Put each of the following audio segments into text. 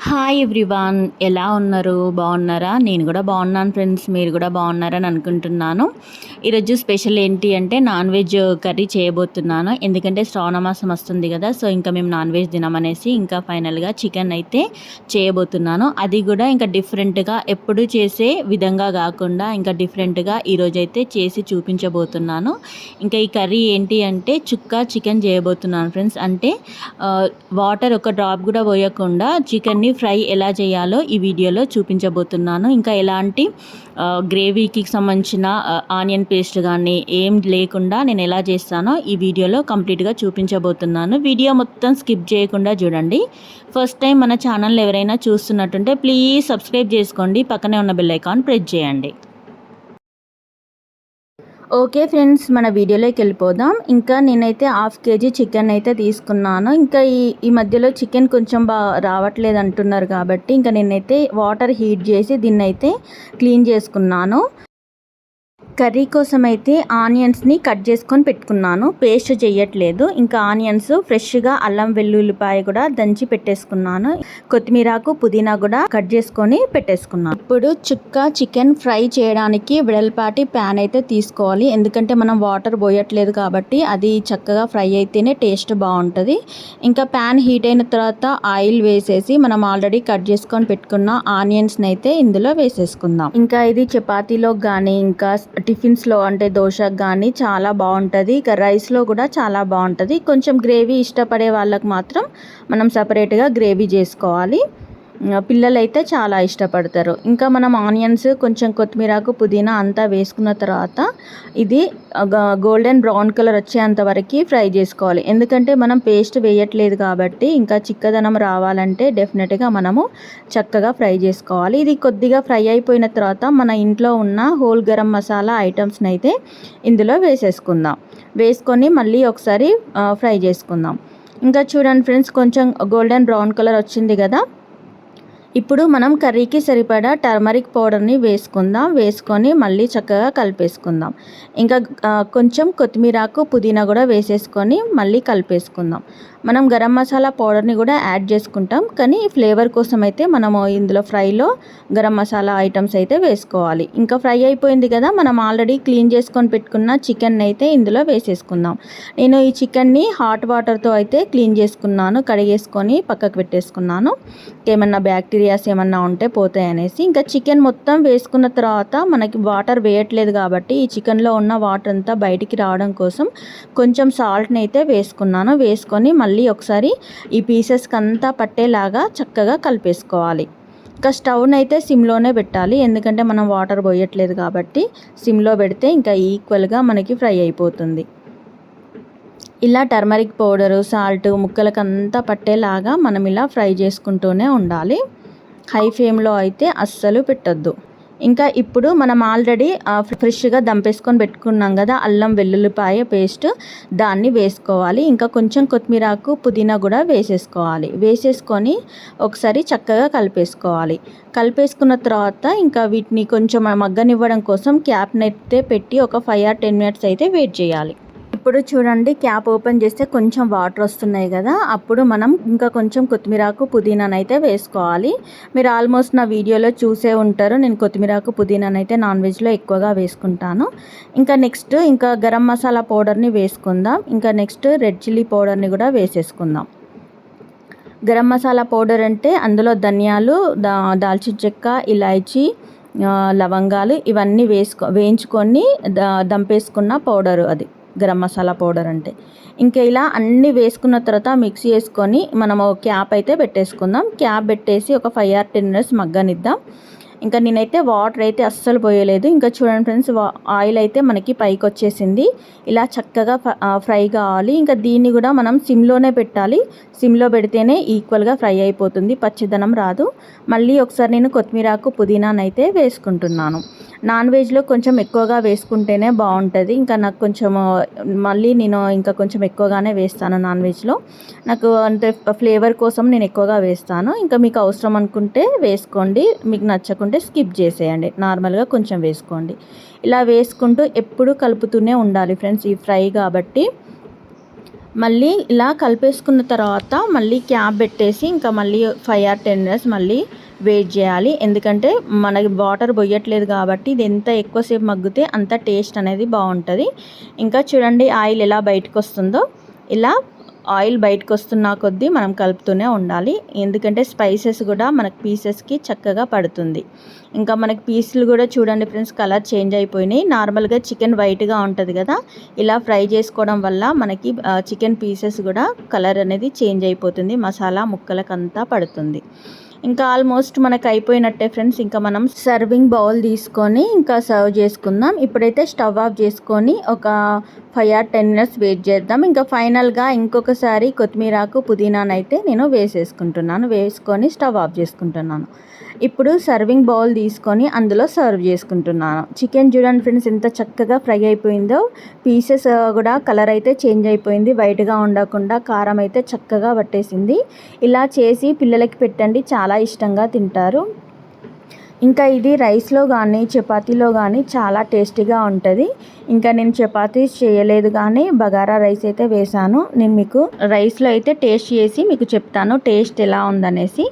Hi everyone, ఎలా ఉన్నారు? బాగున్నారా? నేను కూడా బాగున్నాను ఫ్రెండ్స్. మీరు కూడా బాగున్నారని అనుకుంటున్నాను. ఈరోజు స్పెషల్ ఏంటి అంటే నాన్ వెజ్ కర్రీ చేయబోతున్నాను. ఎందుకంటే శ్రావణ మాసం వస్తుంది కదా, సో ఇంకా మేము నాన్ వెజ్ తినమనేసి ఇంకా ఫైనల్గా చికెన్ అయితే చేయబోతున్నాను. అది కూడా ఇంకా డిఫరెంట్గా ఎప్పుడు చేసే విధంగా కాకుండా ఇంకా డిఫరెంట్గా ఈరోజైతే చేసి చూపించబోతున్నాను. ఇంకా ఈ కర్రీ ఏంటి అంటే చుక్కా చికెన్ చేయబోతున్నాను ఫ్రెండ్స్. అంటే వాటర్ ఒక డ్రాప్ కూడా పోయకుండా చికెన్ని ఫ్రై ఎలా చేయాలో ఈ వీడియోలో చూపించబోతున్నాను. ఇంకా ఎలాంటి గ్రేవీకి సంబంధించిన ఆనియన్ పేస్ట్ కానీ ఏం లేకుండా నేను ఎలా చేస్తానో ఈ వీడియోలో కంప్లీట్గా చూపించబోతున్నాను. వీడియో మొత్తం స్కిప్ చేయకుండా చూడండి. ఫస్ట్ టైం మన ఛానల్ ఎవరైనా చూస్తున్నట్టుంటే ప్లీజ్ సబ్స్క్రైబ్ చేసుకోండి, పక్కనే ఉన్న బెల్ ఐకాన్ ప్రెస్ చేయండి. ఓకే ఫ్రెండ్స్, మన వీడియోలోకి వెళ్ళిపోదాం. ఇంకా నేనైతే 1/2 kg చికెన్ అయితే తీసుకున్నాను. ఇంకా ఈ మధ్యలో చికెన్ కొంచెం రావట్లేదు అంటున్నారు కాబట్టి ఇంకా నేనైతే వాటర్ హీట్ చేసి దీన్ని అయితే క్లీన్ చేసుకున్నాను. కర్రీ కోసం అయితే ఆనియన్స్ని కట్ చేసుకొని పెట్టుకున్నాను, పేస్ట్ చేయట్లేదు. ఇంకా ఆనియన్స్ ఫ్రెష్గా అల్లం వెల్లుల్లిపాయ కూడా దంచి పెట్టేసుకున్నాను. కొత్తిమీరకు పుదీనా కూడా కట్ చేసుకొని పెట్టేసుకున్నాను. ఇప్పుడు చుక్కా చికెన్ ఫ్రై చేయడానికి వెడల్పాటి ప్యాన్ అయితే తీసుకోవాలి. ఎందుకంటే మనం వాటర్ పోయట్లేదు కాబట్టి అది చక్కగా ఫ్రై అయితేనే టేస్ట్ బాగుంటుంది. ఇంకా ప్యాన్ హీట్ అయిన తర్వాత ఆయిల్ వేసేసి మనం ఆల్రెడీ కట్ చేసుకొని పెట్టుకున్న ఆనియన్స్ని అయితే ఇందులో వేసేసుకుందాం. ఇంకా ఇది చపాతీలో కానీ ఇంకా టిఫిన్స్లో అంటే దోశకు కానీ చాలా బాగుంటుంది. ఇక రైస్లో కూడా చాలా బాగుంటుంది. కొంచెం గ్రేవీ ఇష్టపడే వాళ్ళకి మాత్రం మనం సపరేట్గా గ్రేవీ చేసుకోవాలి. పిల్లలైతే చాలా ఇష్టపడతారు. ఇంకా మనం ఆనియన్స్ కొంచెం కొత్తిమీరకు పుదీనా అంతా వేసుకున్న తర్వాత ఇది గోల్డెన్ బ్రౌన్ కలర్ వచ్చేంత వరకు ఫ్రై చేసుకోవాలి. ఎందుకంటే మనం పేస్ట్ వేయట్లేదు కాబట్టి ఇంకా చిక్కదనం రావాలంటే డెఫినెట్గా మనము చక్కగా ఫ్రై చేసుకోవాలి. ఇది కొద్దిగా ఫ్రై అయిపోయిన తర్వాత మన ఇంట్లో ఉన్న హోల్ గరం మసాలా ఐటమ్స్ని అయితే ఇందులో వేసేసుకుందాం. వేసుకొని మళ్ళీ ఒకసారి ఫ్రై చేసుకుందాం. ఇంకా చూడండి ఫ్రెండ్స్, కొంచెం గోల్డెన్ బ్రౌన్ కలర్ వచ్చింది కదా. ఇప్పుడు మనం కర్రీకి సరిపడా టర్మరిక్ పౌడర్ని వేసుకొని మళ్ళీ చక్కగా కలిపేసుకుందాం. ఇంకా కొంచెం కొత్తిమీరకు పుదీనా కూడా వేసేసుకొని మళ్ళీ కలిపేసుకుందాం. మనం గరం మసాలా పౌడర్ని కూడా యాడ్ చేసుకుంటాం, కానీ ఫ్లేవర్ కోసం అయితే మనము ఇందులో ఫ్రైలో గరం మసాలా ఐటమ్స్ అయితే వేసుకోవాలి. ఇంకా ఫ్రై అయిపోయింది కదా, మనం ఆల్రెడీ క్లీన్ చేసుకొని పెట్టుకున్న చికెన్ అయితే ఇందులో వేసేసుకుందాం. నేను ఈ చికెన్ని హాట్ వాటర్తో అయితే క్లీన్ చేసుకున్నాను, కడిగేసుకొని పక్కకు పెట్టేసుకున్నాను. ఏమన్నా బ్యాక్టీరియాస్ ఏమన్నా ఉంటే పోతాయి అనేసి. ఇంకా చికెన్ మొత్తం వేసుకున్న తర్వాత మనకి వాటర్ వేయట్లేదు కాబట్టి ఈ చికెన్లో ఉన్న వాటర్ అంతా బయటికి రావడం కోసం కొంచెం సాల్ట్ని అయితే వేసుకున్నాను. వేసుకొని మళ్ళీ ఒకసారి ఈ పీసెస్కి అంతా పట్టేలాగా చక్కగా కలిపేసుకోవాలి. ఇంకా స్టవ్ని అయితే సిమ్లోనే పెట్టాలి, ఎందుకంటే మనం వాటర్ పోయట్లేదు కాబట్టి సిమ్లో పెడితే ఇంకా ఈక్వల్గా మనకి ఫ్రై అయిపోతుంది. ఇలా టర్మరిక్ పౌడరు సాల్ట్ ముక్కలకంతా పట్టేలాగా మనం ఇలా ఫ్రై చేసుకుంటూనే ఉండాలి. హై ఫ్లేమ్లో అయితే అస్సలు పెట్టొద్దు. ఇంకా ఇప్పుడు మనం ఆల్రెడీ ఫ్రెష్గా దంపేసుకొని పెట్టుకున్నాం కదా అల్లం వెల్లుల్లిపాయ పేస్ట్, దాన్ని వేసుకోవాలి. ఇంకా కొంచెం కొత్తిమీరకు పుదీనా కూడా వేసేసుకొని ఒకసారి చక్కగా కలిపేసుకోవాలి. కలిపేసుకున్న తర్వాత ఇంకా వీటిని కొంచెం మగ్గనివ్వడం కోసం క్యాప్ని అయితే పెట్టి ఒక 5 or 10 minutes అయితే వెయిట్ చేయాలి. ఇప్పుడు చూడండి, క్యాప్ ఓపెన్ చేస్తే కొంచెం వాటర్ వస్తున్నాయి కదా, అప్పుడు మనం ఇంకా కొంచెం కొత్తిమీరకు పుదీనానైతే వేసుకోవాలి. మీరు ఆల్మోస్ట్ నా వీడియోలో చూసే ఉంటారు, నేను కొత్తిమీరకు పుదీనానైతే నాన్ వెజ్లో ఎక్కువగా వేసుకుంటాను. ఇంకా నెక్స్ట్ ఇంకా గరం మసాలా పౌడర్ని వేసుకుందాం. ఇంకా నెక్స్ట్ రెడ్ చిల్లీ పౌడర్ని కూడా వేసేసుకుందాం. గరం మసాలా పౌడర్ అంటే అందులో ధనియాలు, దాల్చిన చెక్క, ఇలాచీ, లవంగాలు ఇవన్నీ వేయించుకొని దంపేసుకున్న పౌడరు అది గరం మసాలా పౌడర్ అంటే. ఇంకా ఇలా అన్నీ వేసుకున్న తర్వాత మిక్స్ చేసుకొని మనము క్యాప్ అయితే పెట్టేసుకుందాం. క్యాప్ పెట్టేసి ఒక 5 or 10 minutes మగ్గనిద్దాం. ఇంకా నేనైతే వాటర్ అయితే అస్సలు పోయలేదు. ఇంకా చూడండి ఫ్రెండ్స్, ఆయిల్ అయితే మనకి పైకి వచ్చేసింది. ఇలా చక్కగా ఫ్రై కావాలి. ఇంకా దీన్ని కూడా మనం సిమ్లోనే పెట్టాలి. సిమ్లో పెడితేనే ఈక్వల్గా ఫ్రై అయిపోతుంది, పచ్చిదనం రాదు. మళ్ళీ ఒకసారి నేను కొత్తిమీరకు పుదీనానైతే వేసుకుంటున్నాను. నాన్ వెజ్లో కొంచెం ఎక్కువగా వేసుకుంటేనే బాగుంటుంది. ఇంకా నాకు కొంచెం మళ్ళీ నేను ఇంకా కొంచెం ఎక్కువగానే వేస్తాను నాన్ వెజ్లో. నాకు అంటే ఫ్లేవర్ కోసం నేను ఎక్కువగా వేస్తాను. ఇంకా మీకు అవసరం అనుకుంటే వేసుకోండి, మీకు నచ్చకుంటే స్కిప్ చేసేయండి, నార్మల్గా కొంచెం వేసుకోండి. ఇలా వేసుకుంటూ ఎప్పుడు కలుపుతూనే ఉండాలి ఫ్రెండ్స్, ఈ ఫ్రై కాబట్టి మళ్ళీ ఇలా కలిపేసుకున్న తర్వాత మళ్ళీ క్యాప్ పెట్టేసి ఇంకా మళ్ళీ 5 or 10 minutes మళ్ళీ వెయిట్ చేయాలి. ఎందుకంటే మనకి వాటర్ పోయట్లేదు కాబట్టి ఇది ఎంత ఎక్కువసేపు మగ్గితే అంత టేస్ట్ అనేది బాగుంటుంది. ఇంకా చూడండి ఆయిల్ ఎలా బయటకు వస్తుందో, ఇలా ఆయిల్ బయటకు వస్తున్న కొద్దీ మనం కలుపుతూనే ఉండాలి. ఎందుకంటే స్పైసెస్ కూడా మనకి పీసెస్కి చక్కగా పడుతుంది. ఇంకా మనకి పీసులు కూడా చూడండి ఫ్రెండ్స్ కలర్ చేంజ్ అయిపోయినాయి. నార్మల్గా చికెన్ వైట్గా ఉంటుంది కదా, ఇలా ఫ్రై చేసుకోవడం వల్ల మనకి చికెన్ పీసెస్ కూడా కలర్ అనేది చేంజ్ అయిపోతుంది, మసాలా ముక్కలకంతా పడుతుంది. ఇంకా ఆల్మోస్ట్ మనకు అయిపోయినట్టే ఫ్రెండ్స్. ఇంకా మనం సర్వింగ్ బౌల్ తీసుకొని ఇంకా సర్వ్ చేసుకుందాం. ఇప్పుడైతే స్టవ్ ఆఫ్ చేసుకొని ఒక 5 or 10 minutes వెయిట్ చేద్దాం. ఇంకా ఫైనల్గా ఇంకొకసారి కొత్తిమీరాకు పుదీనానైతే నేను వేసుకొని స్టవ్ ఆఫ్ చేసుకుంటున్నాను. ఇప్పుడు సర్వింగ్ బౌల్ తీసుకొని అందులో సర్వ్ చేసుకుంటున్నాను. చికెన్ చూడండి ఫ్రెండ్స్ ఎంత చక్కగా ఫ్రై అయిపోయిందో, పీసెస్ కూడా కలర్ అయితే చేంజ్ అయిపోయింది, వైట్గా ఉండకుండా కారం అయితే చక్కగా పట్టేసింది. ఇలా చేసి పిల్లలకి పెట్టండి, చాలా ఇష్టంగా తింటారు. ఇంకా ఇది రైస్లో కానీ చపాతీలో కానీ చాలా టేస్టీగా ఉంటుంది. ఇంకా నేను చపాతీస్ చేయలేదు కానీ బగారా రైస్ అయితే వేశాను. నేను మీకు రైస్లో అయితే టేస్ట్ చేసి మీకు చెప్తాను టేస్ట్ ఎలా ఉందనేసి.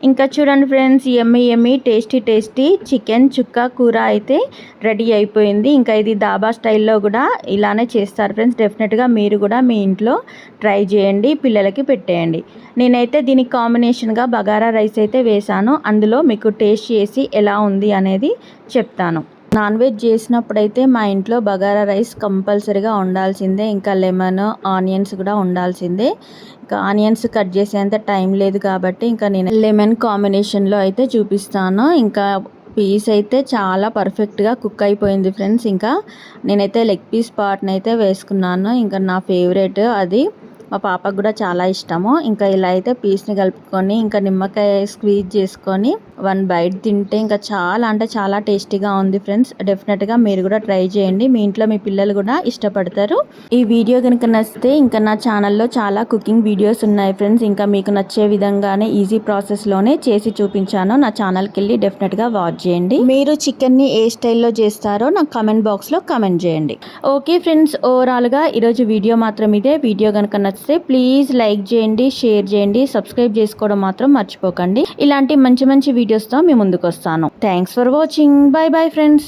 ఇంకా చూడండి ఫ్రెండ్స్, యమ్మీ టేస్టీ చికెన్ చుక్క కూర అయితే రెడీ అయిపోయింది. ఇంకా ఇది దాబా స్టైల్లో కూడా ఇలానే చేస్తారు ఫ్రెండ్స్. డెఫినెట్గా మీరు కూడా మీ ఇంట్లో ట్రై చేయండి, పిల్లలకి పెట్టేయండి. నేనైతే దీనికి కాంబినేషన్గా బగారా రైస్ అయితే వేశాను. అందులో మీకు టేస్ట్ చేసి ఎలా ఉంది అనేది చెప్తాను. నాన్ వెజ్ చేసినప్పుడైతే మా ఇంట్లో బగారా రైస్ కంపల్సరీగా ఉండాల్సిందే. ఇంకా లెమన్ ఆనియన్స్ కూడా ఉండాల్సిందే. ఇంకా ఆనియన్స్ కట్ చేసేంత టైం లేదు కాబట్టి ఇంకా నేను లెమన్ కాంబినేషన్లో అయితే చూపిస్తాను. ఇంకా పీస్ అయితే చాలా పర్ఫెక్ట్గా కుక్ అయిపోయింది ఫ్రెండ్స్. ఇంకా నేనైతే లెగ్ పీస్ పార్ట్ని అయితే వేసుకున్నాను. ఇంకా నా ఫేవరెట్ అది, మా పాపకు కూడా చాలా ఇష్టము. ఇంకా ఇలా అయితే పీస్ని కలుపుకొని ఇంకా నిమ్మకాయ స్క్వీజ్ చేసుకొని 1 బైట్ తింటే ఇంకా చాలా టేస్టీగా ఉంది ఫ్రెండ్స్. డెఫినెట్గా మీరు కూడా ట్రై చేయండి, మీ ఇంట్లో మీ పిల్లలు కూడా ఇష్టపడతారు. ఈ వీడియో కనుక నచ్చితే ఇంకా నా ఛానల్లో చాలా కుకింగ్ వీడియోస్ ఉన్నాయి ఫ్రెండ్స్. ఇంకా మీకు నచ్చే విధంగానే ఈజీ ప్రాసెస్లోనే చేసి చూపించాను. నా ఛానల్కి వెళ్ళి డెఫినెట్గా వాచ్ చేయండి. మీరు చికెన్ని ఏ స్టైల్లో చేస్తారో నాకు కామెంట్ బాక్స్లో కామెంట్ చేయండి. ఓకే ఫ్రెండ్స్, ఓవరాల్గా ఈరోజు వీడియో మాత్రం ఇదే. వీడియో కనుక నచ్చితే ప్లీజ్ లైక్ చేయండి, షేర్ చేయండి, సబ్స్క్రైబ్ చేసుకోవడం మాత్రం మర్చిపోకండి. ఇలాంటి మంచి వీడియోస్తో మీ ముందుకు వస్తాను. Thanks for watching. Bye friends.